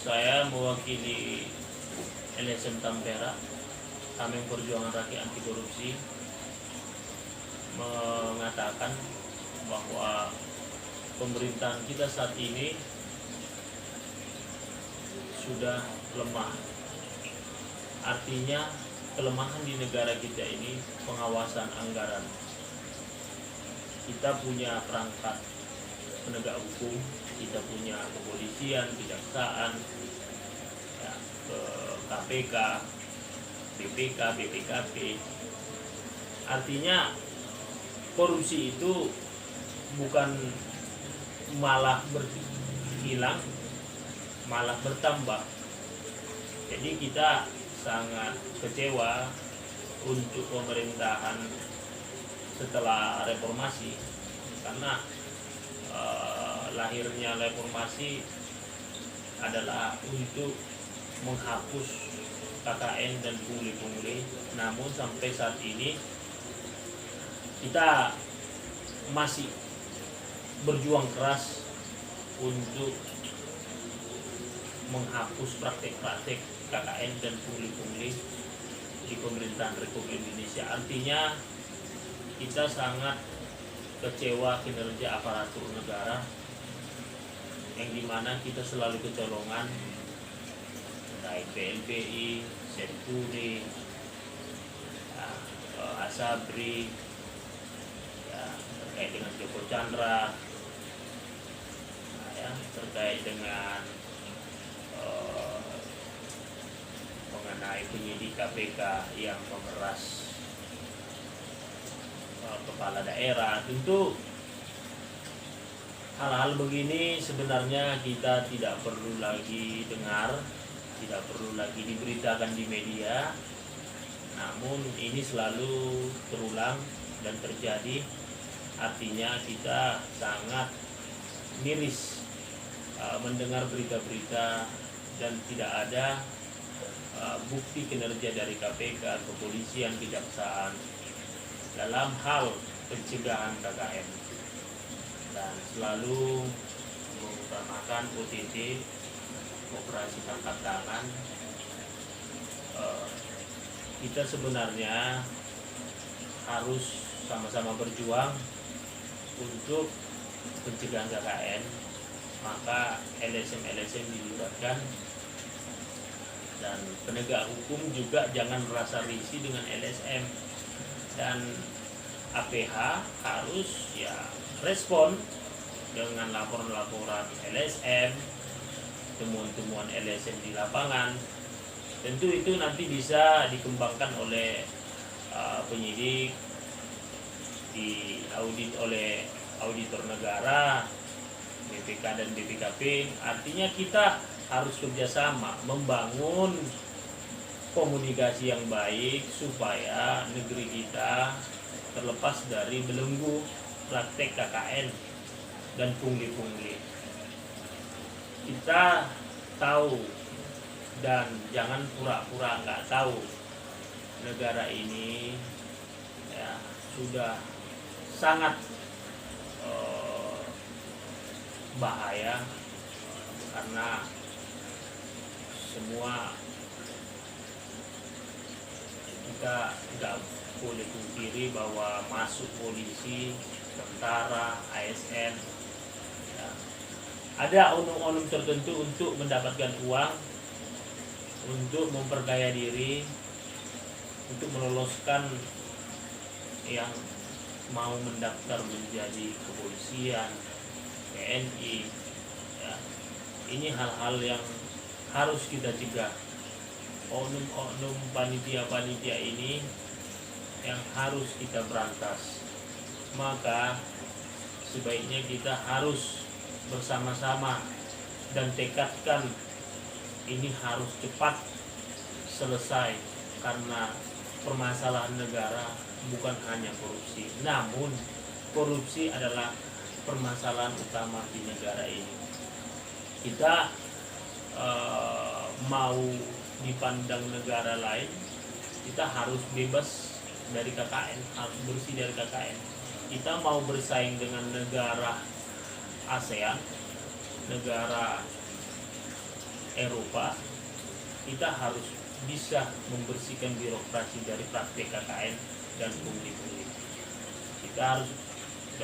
Saya mewakili LSM Tampera, Tameng Perjuangan Rakyat Anti Korupsi, mengatakan bahwa pemerintahan kita saat ini sudah lemah. Artinya kelemahan di negara kita ini pengawasan anggaran. Kita punya perangkat penegak hukum, kita punya kepolisian, kejaksaan, ya, KPK, BPK, BPKP. Artinya korupsi itu bukan malah berhilang, malah bertambah. Jadi kita sangat kecewa untuk pemerintahan setelah reformasi, karena lahirnya reformasi adalah untuk menghapus KKN dan pungli-pungli. Namun sampai saat ini kita masih berjuang keras untuk menghapus praktek-praktek KKN dan pungli-pungli di pemerintahan Republik Indonesia. Artinya kita sangat kecewa kinerja aparatur negara, yang dimana kita selalu kecolongan baik BNPI, Senturi, ya, Asabri, ya, terkait dengan Joko Chandra, ya, terkait dengan mengenai penyidik KPK yang memeras kepala daerah. Tentu hal-hal begini sebenarnya kita tidak perlu lagi dengar, tidak perlu lagi diberitakan di media. Namun ini selalu terulang dan terjadi. Artinya kita sangat miris mendengar berita-berita dan tidak ada bukti kinerja dari KPK, kepolisian, kejaksaan dalam hal pencegahan KKN, dan selalu mengutamakan OTT, operasi tangkap tangan. Kita sebenarnya harus sama-sama berjuang untuk pencegahan KKN, maka LSM dilibatkan, dan penegak hukum juga jangan merasa risih dengan LSM, dan APH harus ya respon dengan laporan-laporan LSM, temuan-temuan LSM di lapangan. Tentu itu nanti bisa dikembangkan oleh penyidik, diaudit oleh auditor negara, BPK dan BPKP. Artinya kita harus kerjasama membangun komunikasi yang baik supaya negeri kita terlepas dari belenggu praktek KKN dan pungli-pungli. Kita tahu dan jangan pura-pura nggak tahu. Negara ini ya sudah sangat bahaya, karena semua kita nggak boleh pungkiri bahwa masuk polisi, tentara, ASN, ya, ada oknum-oknum tertentu untuk mendapatkan uang, untuk memperdaya diri, untuk meloloskan yang mau mendaftar menjadi kepolisian, TNI. Ya, ini hal-hal yang harus kita cegah. Oknum-oknum panitia-panitia ini yang harus kita berantas. Maka sebaiknya kita harus bersama-sama dan tekadkan ini harus cepat selesai, karena permasalahan negara bukan hanya korupsi, namun korupsi adalah permasalahan utama di negara ini. Kita mau dipandang negara lain, kita harus bebas dari KKN, harus bersih dari KKN. Kita mau bersaing dengan negara ASEAN, negara Eropa, kita harus bisa membersihkan birokrasi dari praktek KKN dan pungli-pungli. Kita harus